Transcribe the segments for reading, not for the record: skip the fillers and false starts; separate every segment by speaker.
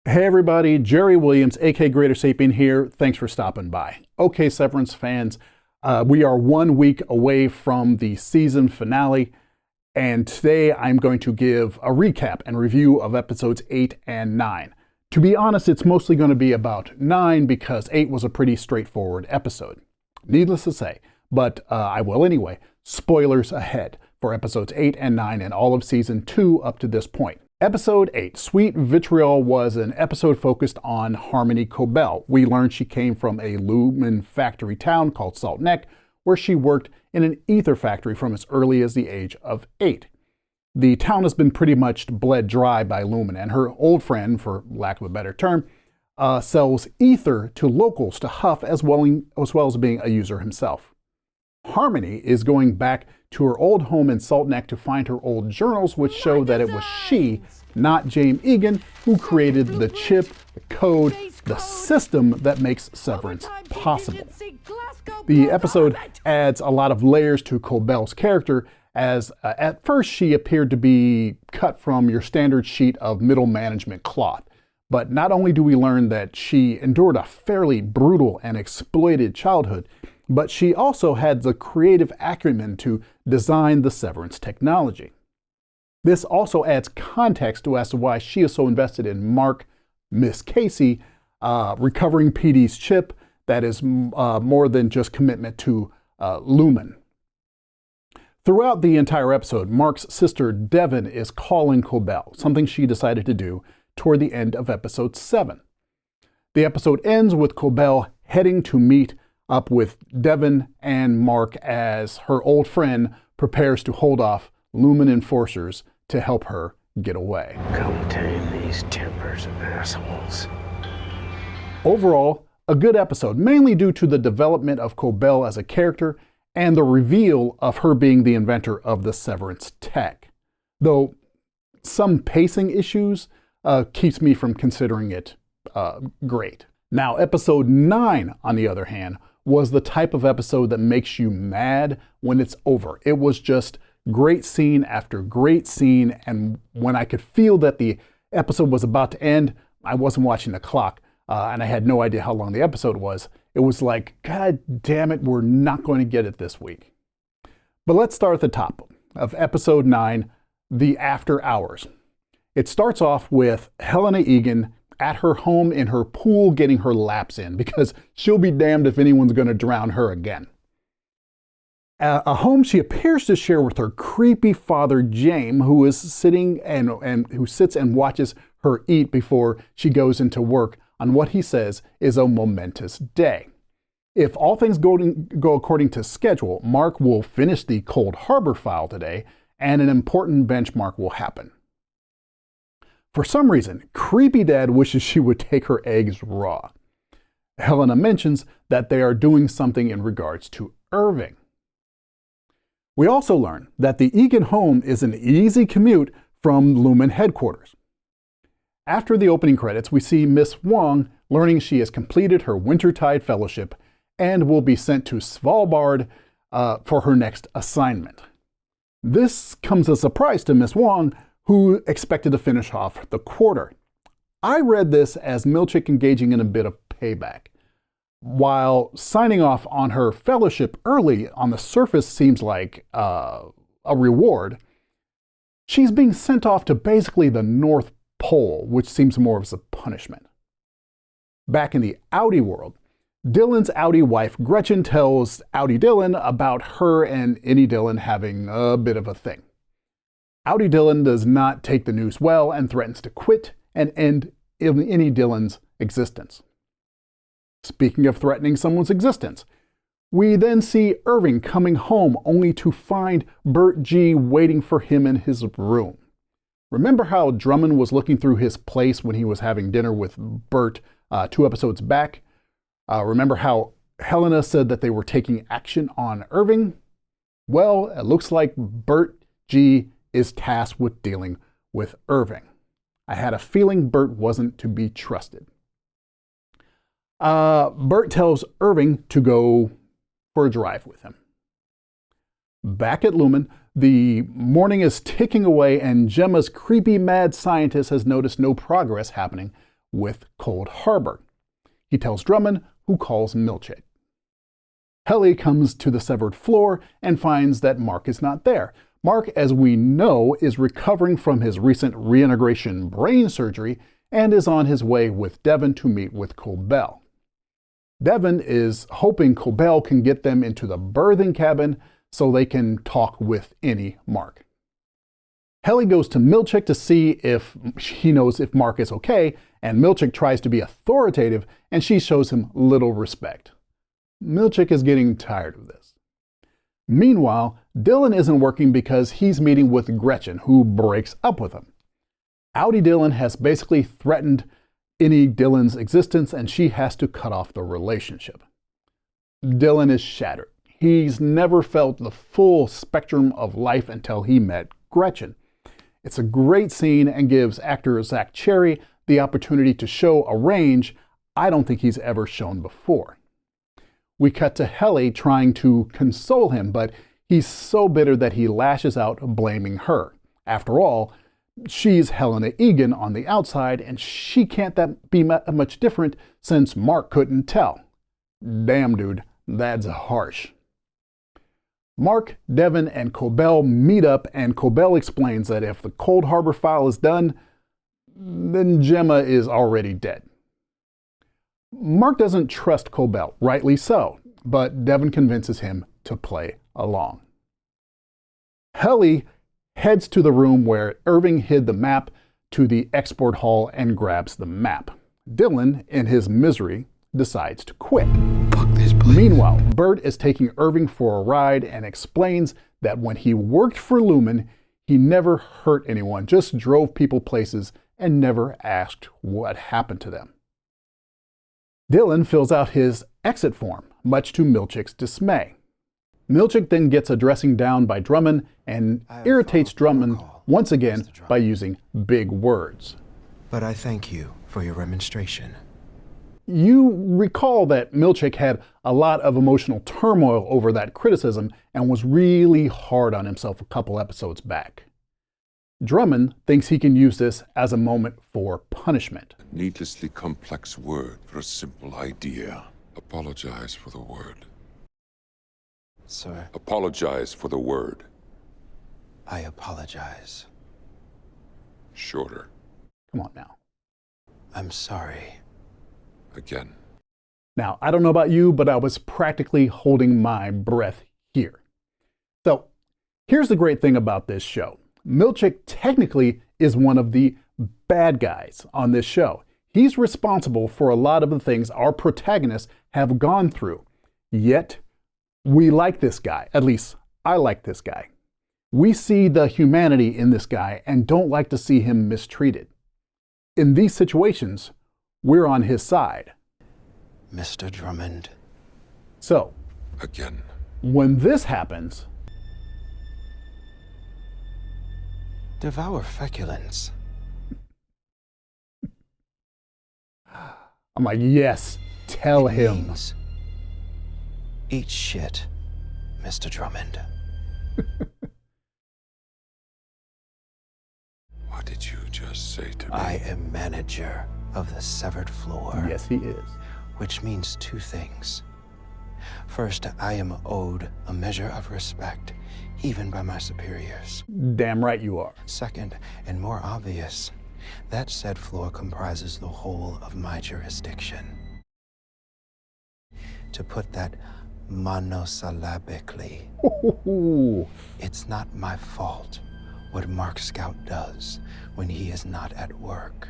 Speaker 1: Hey everybody, Jerry Williams, aka Greater Sapien here. Thanks for stopping by. Okay, Severance fans, we are 1 week away from the season finale, and today I'm going to give a recap and review of episodes 8 and 9. To be honest, it's mostly going to be about 9 because 8 was a pretty straightforward episode. Needless to say, but I will anyway. Spoilers ahead for episodes 8 and 9 and all of season 2 up to this point. Episode 8, Sweet Vitriol, was an episode focused on Harmony Cobel. We learned she came from a Lumen factory town called Salt Neck, where she worked in an ether factory from as early as the age of 8. The town has been pretty much bled dry by Lumen, and her old friend, for lack of a better term, sells ether to locals to huff as well as being a user himself. Harmony is going back to her old home in Salt Neck to find her old journals, which show that it was she, not James Egan, who created the chip, the code, the system that makes Severance possible. The episode adds a lot of layers to Cobel's character, as at first she appeared to be cut from your standard sheet of middle management cloth. But not only do we learn that she endured a fairly brutal and exploited childhood, but she also had the creative acumen to design the Severance technology. This also adds context as to why she is so invested in Mark, Miss Casey, recovering PD's chip that is more than just commitment to Lumen. Throughout the entire episode, Mark's sister Devon is calling Cobel, something she decided to do toward the end of episode 7. The episode ends with Cobel heading to meet up with Devon and Mark as her old friend prepares to hold off Lumen enforcers to help her get away.
Speaker 2: Come tame these tempers of assholes.
Speaker 1: Overall, a good episode, mainly due to the development of Cobel as a character and the reveal of her being the inventor of the Severance tech. Though some pacing issues keeps me from considering it great. Now, episode 9, on the other hand, was the type of episode that makes you mad when it's over. It was just great scene after great scene, and when I could feel that the episode was about to end, I wasn't watching the clock, and I had no idea how long the episode was. It was like, God damn it, we're not going to get it this week. But let's start at the top of episode 9, The After Hours. It starts off with Helena Egan at her home in her pool getting her laps in, because she'll be damned if anyone's going to drown her again. A home she appears to share with her creepy father James, who is sitting and who sits and watches her eat before she goes into work on what he says is a momentous day. If all things go according to schedule, Mark will finish the Cold Harbor file today, and an important benchmark will happen. For some reason, Creepy Dad wishes she would take her eggs raw. Helena mentions that they are doing something in regards to Irving. We also learn that the Egan home is an easy commute from Lumen headquarters. After the opening credits, we see Miss Wong learning she has completed her Wintertide Fellowship and will be sent to Svalbard for her next assignment. This comes as a surprise to Miss Wong, who expected to finish off the quarter. I read this as Milch engaging in a bit of payback. While signing off on her fellowship early on the surface seems like a reward, she's being sent off to basically the North Pole, which seems more of a punishment. Back in the Audi world, Dylan's Audi wife Gretchen tells Audi Dylan about her and Innie Dylan having a bit of a thing. Audi Dylan does not take the news well and threatens to quit and end Innie Dylan's existence. Speaking of threatening someone's existence, we then see Irving coming home only to find Bert G waiting for him in his room. Remember how Drummond was looking through his place when he was having dinner with Bert 2 episodes back? Remember how Helena said that they were taking action on Irving? Well, it looks like Bert G is tasked with dealing with Irving. I had a feeling Bert wasn't to be trusted. Bert tells Irving to go for a drive with him. Back at Lumen, the morning is ticking away and Gemma's creepy mad scientist has noticed no progress happening with Cold Harbor. He tells Drummond, who calls Milch. Helly comes to the severed floor and finds that Mark is not there. Mark, as we know, is recovering from his recent reintegration brain surgery and is on his way with Devon to meet with Cobel. Devon is hoping Cobel can get them into the birthing cabin so they can talk with any Mark. Helly goes to Milch to see if he knows if Mark is okay, and Milch tries to be authoritative, and she shows him little respect. Milch is getting tired of this. Meanwhile, Dylan isn't working because he's meeting with Gretchen, who breaks up with him. Outie Dylan has basically threatened any Dylan's existence, and she has to cut off the relationship. Dylan is shattered. He's never felt the full spectrum of life until he met Gretchen. It's a great scene and gives actor Zach Cherry the opportunity to show a range I don't think he's ever shown before. We cut to Helly trying to console him, but he's so bitter that he lashes out, blaming her. After all, she's Helena Egan on the outside, and she can't be much different since Mark couldn't tell. Damn, dude, that's harsh. Mark, Devon, and Cobel meet up, and Cobel explains that if the Cold Harbor file is done, then Gemma is already dead. Mark doesn't trust Cobel, rightly so, but Devon convinces him to play along. Helly heads to the room where Irving hid the map to the export hall and grabs the map. Dylan, in his misery, decides to quit. Meanwhile, Bert is taking Irving for a ride and explains that when he worked for Lumen, he never hurt anyone, just drove people places and never asked what happened to them. Dylan fills out his exit form, much to Milch's dismay. Milch then gets a dressing down by Drummond and irritates Drummond once again by using big words.
Speaker 3: But I thank you for your remonstration.
Speaker 1: You recall that Milch had a lot of emotional turmoil over that criticism and was really hard on himself a couple episodes back. Drummond thinks he can use this as a moment for punishment.
Speaker 4: Needlessly complex word for a simple idea. Apologize for the word.
Speaker 3: Sir,
Speaker 4: Apologize for the word.
Speaker 3: I apologize.
Speaker 4: Shorter.
Speaker 1: Come on now.
Speaker 3: I'm sorry.
Speaker 4: Again.
Speaker 1: Now, I don't know about you, but I was practically holding my breath here. So, here's the great thing about this show. Milch technically is one of the bad guys on this show. He's responsible for a lot of the things our protagonists have gone through. Yet, we like this guy. At least, I like this guy. We see the humanity in this guy and don't like to see him mistreated. In these situations, we're on his side.
Speaker 3: Mr. Drummond.
Speaker 1: So,
Speaker 4: Again.
Speaker 1: when this happens,
Speaker 3: Devour feculence.
Speaker 1: I'm like, yes, tell him.
Speaker 3: Means eat shit, Mr. Drummond.
Speaker 4: What did you just say to me?
Speaker 3: I am manager of the severed floor.
Speaker 1: Yes, he is.
Speaker 3: Which means two things. First, I am owed a measure of respect, even by my superiors.
Speaker 1: Damn right you are.
Speaker 3: Second, and more obvious, that said floor comprises the whole of my jurisdiction. To put that monosyllabically,
Speaker 1: Ooh.
Speaker 3: it's not my fault what Mark Scout does when he is not at work.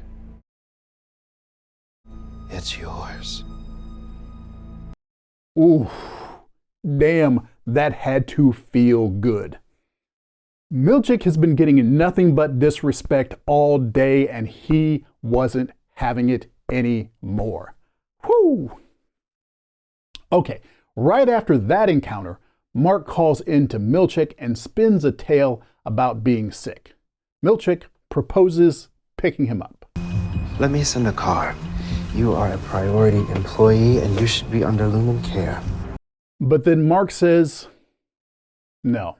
Speaker 3: It's yours.
Speaker 1: Ooh, damn, that had to feel good. Milch has been getting nothing but disrespect all day, and he wasn't having it anymore. Whew. Okay, right after that encounter, Mark calls in to Milch and spins a tale about being sick. Milch proposes picking him up.
Speaker 3: Let me send a car. You are a priority employee and you should be under Lumen care.
Speaker 1: But then Mark says, no,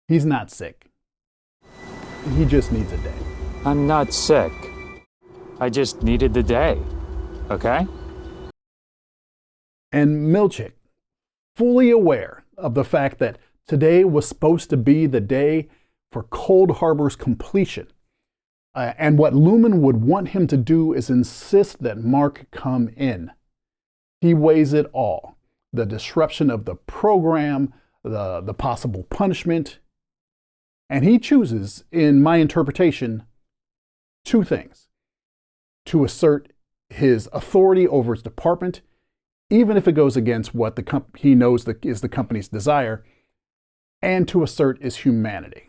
Speaker 1: he's not sick. He just needs a day.
Speaker 2: I'm not sick.
Speaker 5: I just needed the day, okay?
Speaker 1: And Milch, fully aware of the fact that today was supposed to be the day for Cold Harbor's completion, and what Lumen would want him to do is insist that Mark come in. He weighs it all. The disruption of the program, the possible punishment, and he chooses, in my interpretation, two things. To assert his authority over his department, even if it goes against what he knows is the company's desire, and to assert his humanity.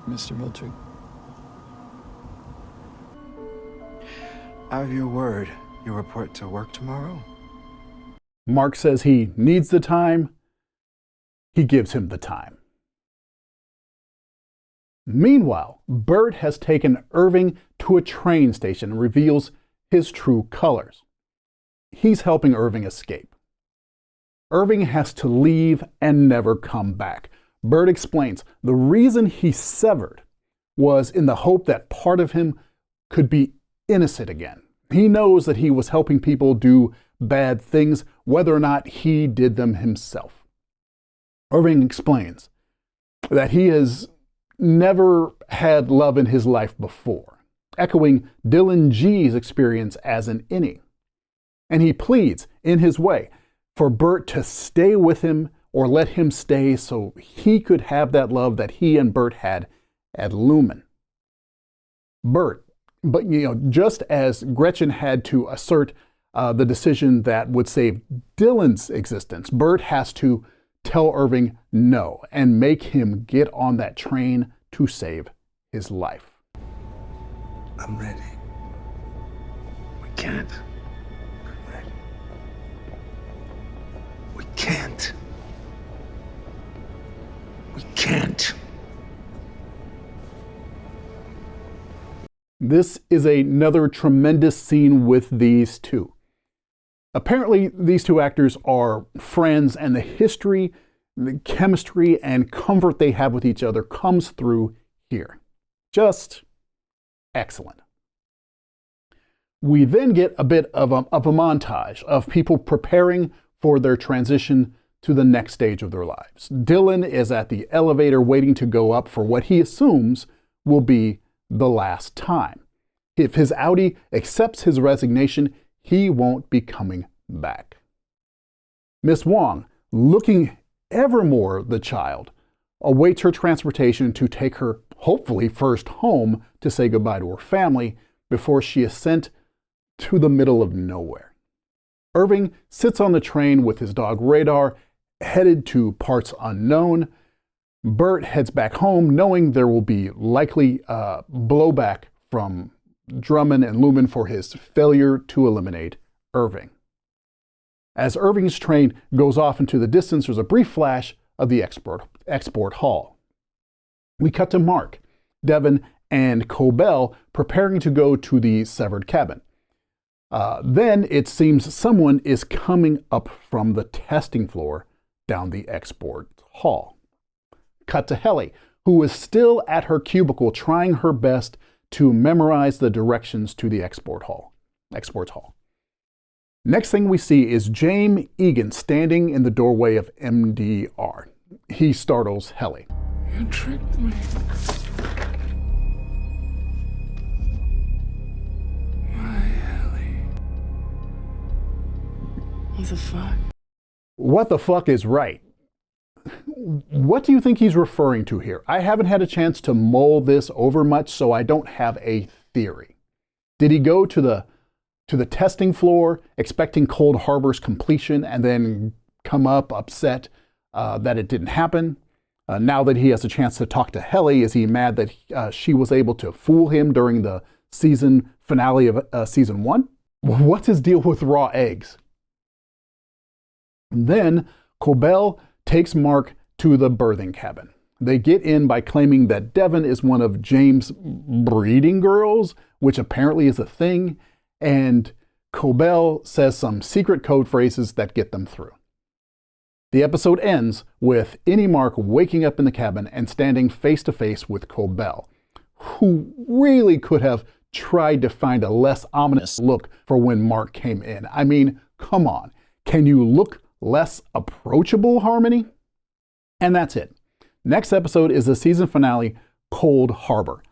Speaker 3: Mr. Milch, I have your word. You report to work tomorrow?
Speaker 1: Mark says he needs the time. He gives him the time. Meanwhile, Bert has taken Irving to a train station and reveals his true colors. He's helping Irving escape. Irving has to leave and never come back. Bert explains the reason he severed was in the hope that part of him could be innocent again. He knows that he was helping people do bad things, whether or not he did them himself. Irving explains that he has never had love in his life before, echoing Dylan G's experience as an innie. And he pleads, in his way, for Bert to stay with him or let him stay so he could have that love that he and Bert had at Lumen. Bert, but just as Gretchen had to assert the decision that would save Dylan's existence, Bert has to tell Irving no and make him get on that train to save his life.
Speaker 3: I'm ready.
Speaker 2: We can't.
Speaker 3: I'm ready. We can't.
Speaker 2: We can't.
Speaker 1: This is another tremendous scene with these two. Apparently, these two actors are friends, and the history, the chemistry, and comfort they have with each other comes through here. Just excellent. We then get a bit of a montage of people preparing for their transition to the next stage of their lives. Dylan is at the elevator waiting to go up for what he assumes will be the last time. If his Audi accepts his resignation, he won't be coming back. Miss Wong, looking ever more the child, awaits her transportation to take her, hopefully, first home to say goodbye to her family before she is sent to the middle of nowhere. Irving sits on the train with his dog Radar, headed to parts unknown. Bert heads back home, knowing there will be likely blowback from Drummond and Lumen for his failure to eliminate Irving. As Irving's train goes off into the distance, there's a brief flash of the export hall. We cut to Mark, Devon, and Cobel preparing to go to the severed cabin. Then it seems someone is coming up from the testing floor down the export hall. Cut to Helly, who is still at her cubicle trying her best to memorize the directions to the exports hall. Next thing we see is James Egan standing in the doorway of MDR. He startles Helly.
Speaker 4: You tricked me. My Helly.
Speaker 6: What the fuck?
Speaker 1: What the fuck is right? What do you think he's referring to here? I haven't had a chance to mull this over much, so I don't have a theory. Did he go to the testing floor expecting Cold Harbor's completion and then come up upset that it didn't happen? Now that he has a chance to talk to Helly, is he mad that she was able to fool him during the season finale of season 1? What's his deal with raw eggs? And then Cobel takes Mark to the birthing cabin. They get in by claiming that Devon is one of James' breeding girls, which apparently is a thing, and Cobel says some secret code phrases that get them through. The episode ends with Mark waking up in the cabin and standing face to face with Cobel, who really could have tried to find a less ominous look for when Mark came in. I mean, come on. Can you look less approachable, Harmony? And that's it. Next episode is the season finale, Cold Harbor.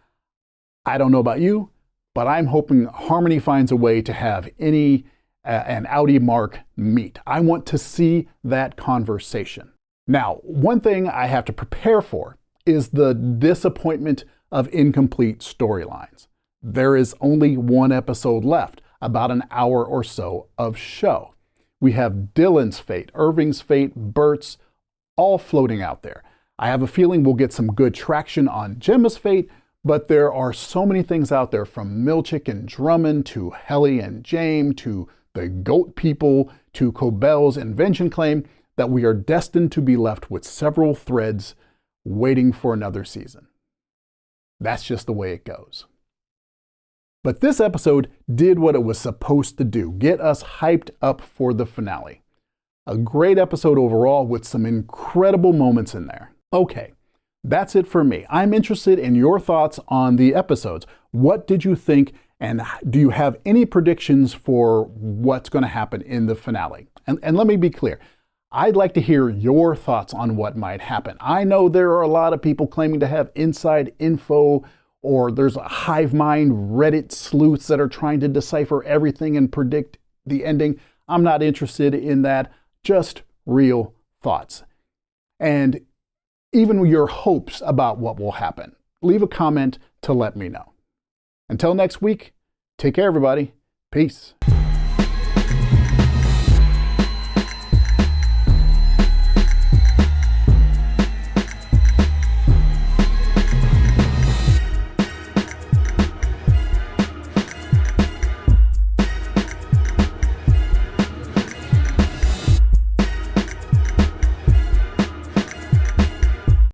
Speaker 1: I don't know about you, but I'm hoping Harmony finds a way to have Innie and Audi Mark meet. I want to see that conversation. Now, one thing I have to prepare for is the disappointment of incomplete storylines. There is only one episode left, about an hour or so of show. We have Dylan's fate, Irving's fate, Bert's, all floating out there. I have a feeling we'll get some good traction on Gemma's fate, but there are so many things out there, from Milch and Drummond to Helly and James to the goat people to Cobel's invention claim, that we are destined to be left with several threads waiting for another season. That's just the way it goes. But this episode did what it was supposed to do, get us hyped up for the finale. A great episode overall with some incredible moments in there. Okay, that's it for me. I'm interested in your thoughts on the episodes. What did you think, and do you have any predictions for what's going to happen in the finale? And let me be clear, I'd like to hear your thoughts on what might happen. I know there are a lot of people claiming to have inside info, or there's a hive mind Reddit sleuths that are trying to decipher everything and predict the ending. I'm not interested in that, just real thoughts. And even your hopes about what will happen. Leave a comment to let me know. Until next week, take care everybody. Peace.